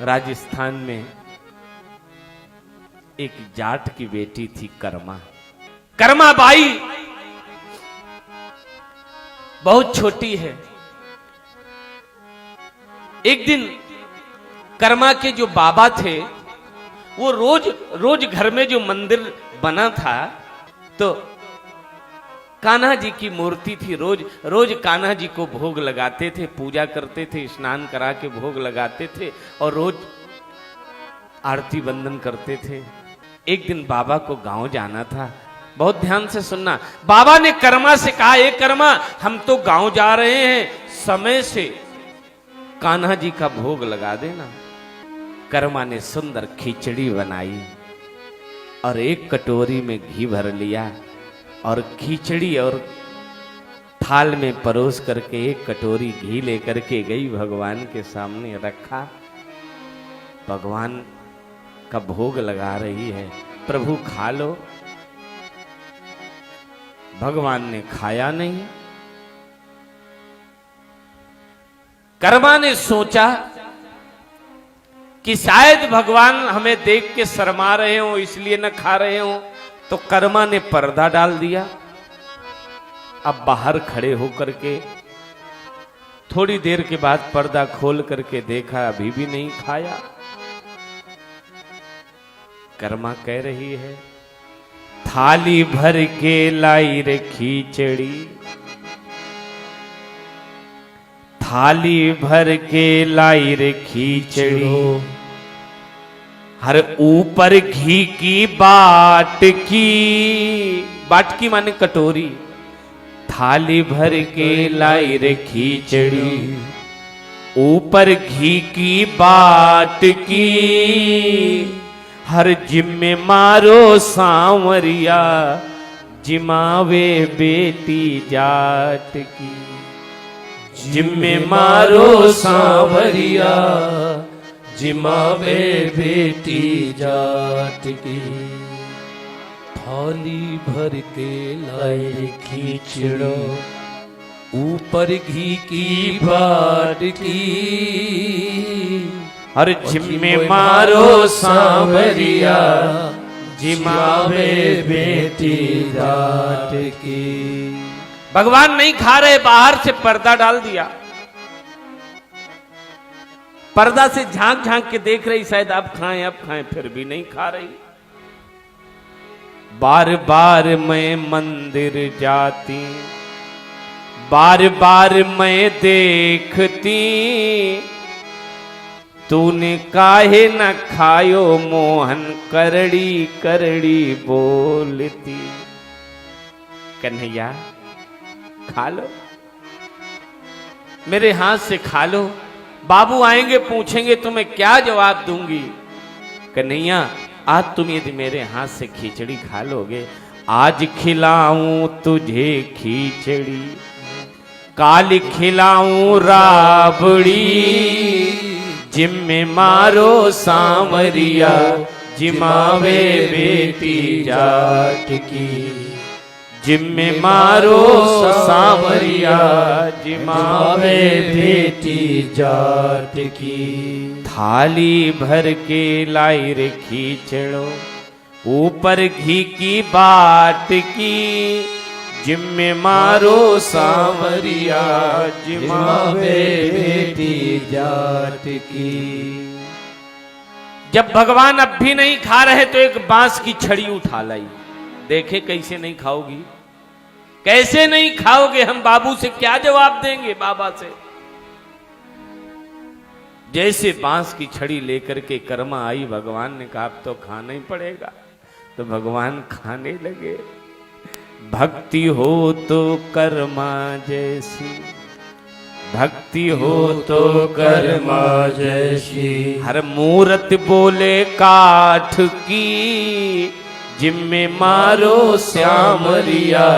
राजस्थान में एक जाट की बेटी थी कर्मा। कर्मा बाई बहुत छोटी है। एक दिन कर्मा के जो बाबा थे वो रोज रोज घर में जो मंदिर बना था तो कान्हा जी की मूर्ति थी, रोज रोज कान्हा जी को भोग लगाते थे, पूजा करते थे, स्नान करा के भोग लगाते थे और रोज आरती वंदन करते थे। एक दिन बाबा को गांव जाना था। बहुत ध्यान से सुनना। बाबा ने कर्मा से कहा, ए कर्मा, हम तो गांव जा रहे हैं, समय से कान्हा जी का भोग लगा देना। कर्मा ने सुंदर खिचड़ी बनाई और एक कटोरी में घी भर लिया और खिचड़ी और थाल में परोस करके एक कटोरी घी लेकर के गई, भगवान के सामने रखा। भगवान का भोग लगा रही है, प्रभु खा लो। भगवान ने खाया नहीं। कर्मा ने सोचा कि शायद भगवान हमें देख के शर्मा रहे हो इसलिए न खा रहे हो, तो कर्मा ने पर्दा डाल दिया। अब बाहर खड़े होकर के थोड़ी देर के बाद पर्दा खोल करके देखा, अभी भी नहीं खाया। कर्मा कह रही है, थाली भर के लाई रे खिचड़ी, थाली भर के लाई रे खिचड़ी, हर ऊपर घी की बाटकी, बाटकी माने कटोरी, थाली भर के लाई रे खिचड़ी, ऊपर घी की बाटकी, हर जिम्मे मारो सांवरिया, जिमावे बेटी जाट की, जिम्मे मारो सांवरिया, जिमावे बेटी जाट की। थाली भर के लाई खिचड़ो, ऊपर घी की बाटकी, हर जिम्मे मारो सांवरिया, जिमावे बेटी जाट की। भगवान नहीं खा रहे, बाहर से पर्दा डाल दिया। पर्दा से झांक झांक के देख रही, शायद अब खाएं, फिर भी नहीं खा रही। बार बार मैं मंदिर जाती, बार बार मैं देखती, तूने काहे न खायो मोहन, करड़ी करड़ी बोलती। कन्हैया खा लो, मेरे हाथ से खा लो, बाबू आएंगे पूछेंगे तुम्हें क्या जवाब दूंगी। कन्हैया आज तुम यदि मेरे हाथ से खिचड़ी खा लोगे, आज खिलाऊं तुझे खिचड़ी, काल खिलाऊं राबड़ी, जिम्मे मारो सांवरिया, जिमावे बेटी जाट की, जिम्मे मारो सांवरिया, जिमावे बेटी जाट की। थाली भर के लाई रे खिचड़ो, ऊपर घी की बाटकी, जिम्मे मारो सांवरिया, जिमावे बेटी जाट की। जब भगवान अब भी नहीं खा रहे तो एक बांस की छड़ी उठा लाई। देखे कैसे नहीं खाओगी, कैसे नहीं खाओगे, हम बाबू से क्या जवाब देंगे, बाबा से। जैसे बांस की छड़ी लेकर के कर्मा आई, भगवान ने कहा अब तो खाना ही पड़ेगा, तो भगवान खाने लगे। भक्ति हो तो कर्मा जैसी, भक्ति हो तो कर्मा जैसी, हर मूरत बोले काठ की, जिम्मे मारो श्यामरिया,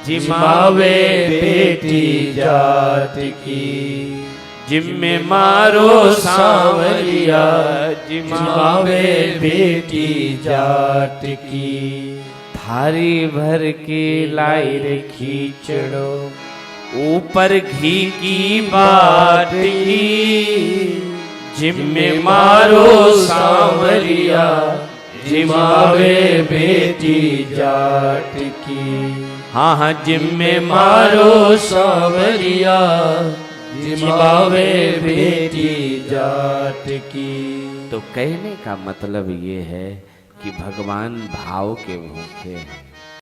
जिमावे बेटी जाट की, जिम्मे मारो सांवरिया, जिमावे बेटी जाट की। थारी भर के लाई रे खिचड़ो, ऊपर घी की बाटकी, जिम्मे मारो सांवरिया, जिमावे बेटी जाट की। हाँ हाँ जिम्मे मारो सांवरिया, जिमावे बेटी जाट की। तो कहने का मतलब ये है कि भगवान भाव के भूखे हैं।